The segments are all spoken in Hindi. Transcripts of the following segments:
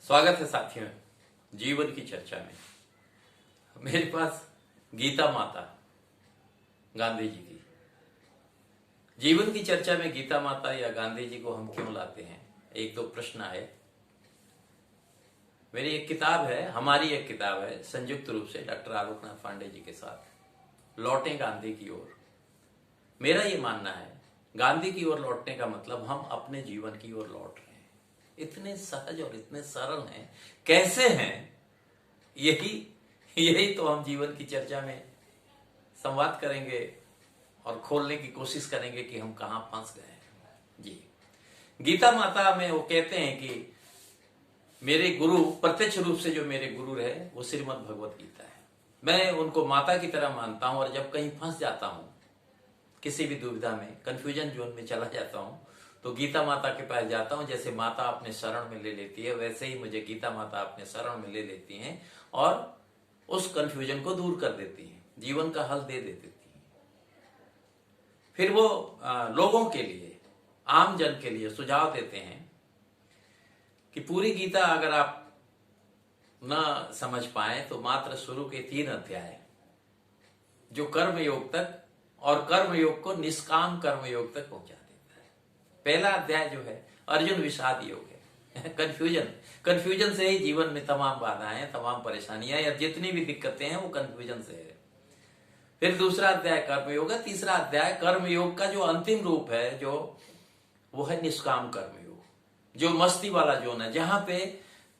स्वागत है साथियों जीवन की चर्चा में। मेरे पास गीता माता गांधी जी की जीवन की चर्चा में गीता माता या गांधी जी को हम क्यों लाते हैं, एक दो प्रश्न आए। मेरी एक किताब है, हमारी एक किताब है संयुक्त रूप से डॉक्टर आलोकनाथ पांडे जी के साथ, लौटें गांधी की ओर। मेरा ये मानना है गांधी की ओर लौटने का मतलब हम अपने जीवन की ओर लौट रहे हैं। इतने सहज और इतने सरल हैं, कैसे हैं, यही तो हम जीवन की चर्चा में संवाद करेंगे और खोलने की कोशिश करेंगे कि हम कहां फंस गए हैं। जी, गीता माता में वो कहते हैं कि मेरे गुरु, प्रत्यक्ष रूप से जो मेरे गुरु रहे वो श्रीमद् भगवत गीता है। मैं उनको माता की तरह मानता हूं और जब कहीं फंस जाता हूं, किसी भी दुविधा में, कंफ्यूजन जोन में चला जाता हूं, तो गीता माता के पास जाता हूं। जैसे माता अपने शरण में ले लेती है, वैसे ही मुझे गीता माता अपने शरण में ले लेती हैं और उस कंफ्यूजन को दूर कर देती हैं, जीवन का हल दे देती हैं। फिर वो लोगों के लिए, आम जन के लिए सुझाव देते हैं कि पूरी गीता अगर आप न समझ पाए तो मात्र शुरू के 3 अध्याय जो कर्म योग तक और कर्म योग को निष्काम कर्म योग तक पहुंचा देता है। पहला अध्याय जो है अर्जुन विषाद योग है। कंफ्यूजन से ही जीवन में तमाम बाधाएं, तमाम परेशानियां या जितनी भी दिक्कतें हैं वो कंफ्यूजन से है। फिर दूसरा अध्याय कर्मयोग है। तीसरा अध्याय कर्मयोग का जो अंतिम रूप है, जो वो है निष्काम कर्मयोग, जो मस्ती वाला जोन है, जहां पे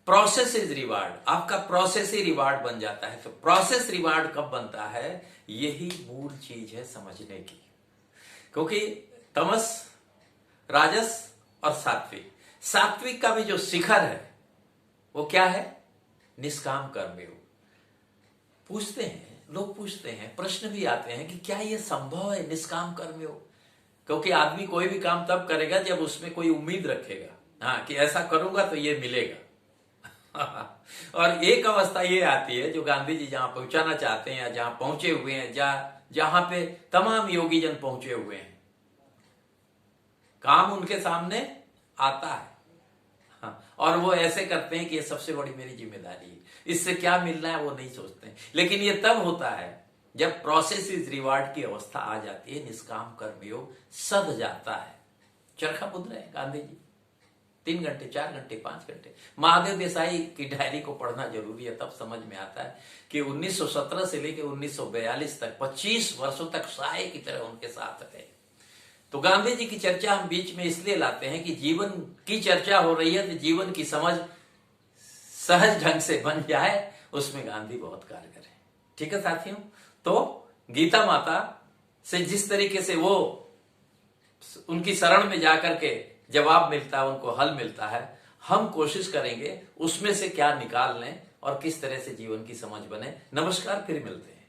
प्रोसेस इज रिवार्ड, आपका प्रोसेस ही रिवार्ड बन जाता है। तो प्रोसेस रिवार्ड कब बनता है, यही मूल चीज है समझने की। क्योंकि तमस, राजस और सात्विक का भी जो शिखर है वो क्या है, निष्काम कर्मयोग। लोग पूछते हैं, प्रश्न भी आते हैं कि क्या ये संभव है निष्काम कर्मयोग। क्योंकि आदमी कोई भी काम तब करेगा जब उसमें कोई उम्मीद रखेगा, हाँ, कि ऐसा करूंगा तो ये मिलेगा। और एक अवस्था ये आती है जो गांधी जी जहां पहुंचाना चाहते हैं या जहां पहुंचे हुए हैं, जहां पे तमाम योगी जन पहुंचे हुए हैं, काम उनके सामने आता है, हाँ, और वो ऐसे करते हैं कि ये सबसे बड़ी मेरी जिम्मेदारी है, इससे क्या मिलना है वो नहीं सोचते हैं। लेकिन ये तब होता है जब प्रोसेस इज रिवार्ड की अवस्था आ जाती है, निष्काम कर्मयोग सध जाता है। चरखा बुद्ध रहे गांधी जी 3 घंटे, 4 घंटे, 5 घंटे। महादेव देसाई की डायरी को पढ़ना जरूरी है, तब समझ में आता है कि 1917 से लेकर 1942 तक 25 वर्षों तक साए की तरह उनके साथ रहे। तो गांधी जी की चर्चा हम बीच में इसलिए लाते हैं कि जीवन की चर्चा हो रही है तो जीवन की समझ सहज ढंग से बन जाए, उसमें गांधी बहुत कारगर है। ठीक है साथियों, तो गीता माता से जिस तरीके से वो उनकी शरण में जाकर के जवाब मिलता है, उनको हल मिलता है, हम कोशिश करेंगे उसमें से क्या निकाल लें और किस तरह से जीवन की समझ बने। नमस्कार, फिर मिलते हैं।